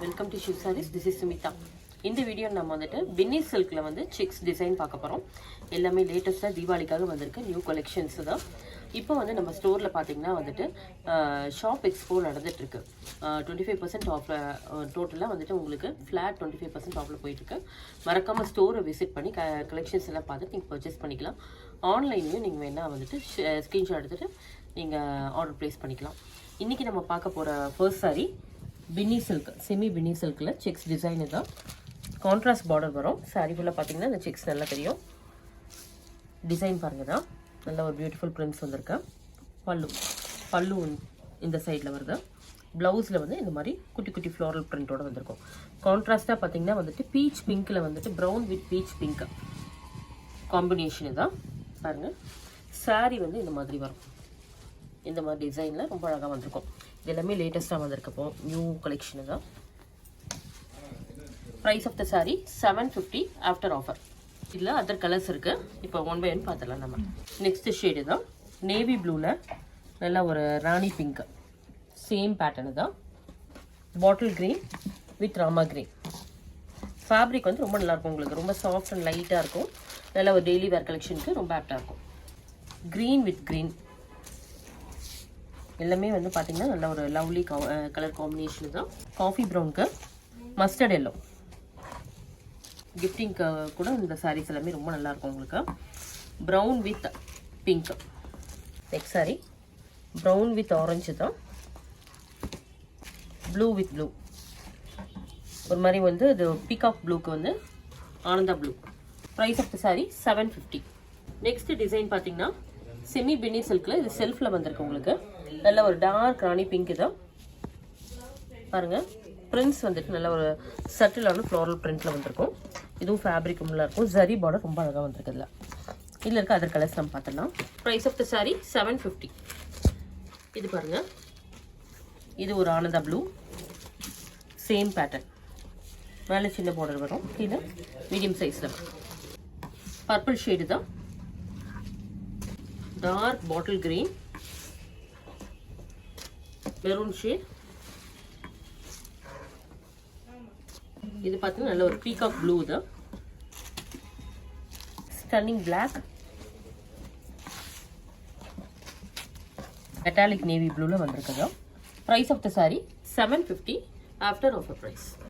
Welcome to Shiv Sarees. This is Sumitha. இந்த video நம்ம வந்துட்டு பின்னி சில்கில் வந்து செக்ஸ் டிசைன் பார்க்க போகிறோம். எல்லாமே லேட்டஸ்ட்டாக தீபாவளிக்காக வந்திருக்கு நியூ கலெக்ஷன்ஸ் தான். இப்போ வந்து நம்ம ஸ்டோரில் பார்த்தீங்கன்னா வந்துட்டு ஷாப் எக்ஸ்போ நடந்துகிட்ருக்கு. 25% ஆஃப் டோட்டலாக வந்துட்டு உங்களுக்கு ஃப்ளாட் 25% ஆஃபில் போயிட்டுருக்கு. மறக்காமல் ஸ்டோரை விசிட் பண்ணி கலெக்ஷன்ஸ் எல்லாம் பார்த்துட்டு நீங்கள் பர்ச்சேஸ் பண்ணிக்கலாம். ஆன்லைன்லேயும் நீங்கள் வேணால் வந்துட்டு ஸ்க்ரீன்ஷாட் எடுத்துகிட்டு நீங்கள் ஆர்டர் ப்ளேஸ் பண்ணிக்கலாம். இன்றைக்கி நம்ம பார்க்க போகிற ஃபர்ஸ்ட் சாரீ பின்னி silk, semi Binny சில்கில் sex design தான். கான்ட்ராஸ்ட் பார்டர் வரும். சாரீ ஃபுல்லாக பார்த்தீங்கன்னா இந்த செக்ஸ் நல்லா தெரியும். டிசைன் பாருங்கள் தான், நல்ல ஒரு பியூட்டிஃபுல் பிரிண்ட்ஸ் வந்திருக்கு. பல்லு இந்த சைடில் வருது. ப்ளவுஸில் வந்து இந்த மாதிரி குட்டி குட்டி ஃப்ளோரல் பிரிண்ட்டோடு வந்திருக்கும். கான்ட்ராஸ்ட்டாக பார்த்தீங்கன்னா வந்துட்டு பீச் பிங்க்கில் வந்துட்டு brown with beach pink combination தான் பாருங்கள். சாரீ வந்து இந்த மாதிரி வரும். இந்த மாதிரி டிசைனில் ரொம்ப அழகாக வந்திருக்கும். இது எல்லாமே லேட்டஸ்ட்டாக வந்திருக்கப்போ நியூ கலெக்ஷனு தான். Price of the saree 750 after offer. இதில் அதர் கலர்ஸ் இருக்குது. இப்போ 1 by 1 பார்த்துடலாம் நம்ம. நெக்ஸ்ட்டு ஷேடு தான் நேவி ப்ளூவில் நல்லா ஒரு ராணி பிங்க், சேம் பேட்டர்னு தான். Bottle green with Rama green. Fabric வந்து ரொம்ப நல்லாயிருக்கும், உங்களுக்கு ரொம்ப சாஃப்ட் அண்ட் லைட்டாக இருக்கும். நல்லா ஒரு டெய்லி வேர் கலெக்ஷனுக்கு ரொம்ப ஆப்டாக இருக்கும். க்ரீன் வித் க்ரீன் எல்லாமே வந்து பார்த்தீங்கன்னா நல்ல ஒரு லவ்லி கலர் காம்பினேஷனு தான். காஃபி ப்ரௌனுக்கு மஸ்டர்ட் எல்லோ கிஃப்டிங்க்கு கூட இந்த சாரீஸ் எல்லாமே ரொம்ப நல்லாயிருக்கும் உங்களுக்கு. Brown with pink. Next saree brown with orange தான். ப்ளூ வித் ப்ளூ ஒரு மாதிரி வந்து இது பீகாக் ப்ளூக்கு வந்து Ananda blue. Price of the saree 750. Next design பார்த்தீங்கன்னா செமி பின்னி சில்கில் இது செல்ஃபில் வந்திருக்கு உங்களுக்கு. நல்ல ஒரு டார்க் ராணி பிங்க் தான் பாருங்கள். பிரிண்ட்ஸ் வந்துட்டு நல்ல ஒரு சட்டிலான ஃப்ளோரல் பிரிண்ட்டில் வந்திருக்கும். இதுவும் ஃபேப்ரிக் நல்லா இருக்கும். ஜரி பார்டர் ரொம்ப அழகாக வந்திருக்கு. இதில் இருக்க அதர் கலர்ஸ் நம்ம பார்த்துடலாம். Price of the saree 750. இது பாருங்கள், இது ஒரு ஆனந்தா ப்ளூ, சேம் பேட்டர்ன். மேலே சின்ன பார்டர் வரும், கீழே மீடியம் சைஸில். பர்பிள் ஷேடு தான். Dark bottle green, maroon shade. இது பார்த்தீங்கன்னா நல்ல ஒரு பீகாக் ப்ளூ தான். ஸ்டன்னிங் பிளாக், மெட்டாலிக் நேவி ப்ளூவில் வந்திருக்குது. Price of the saree 750 after offer price.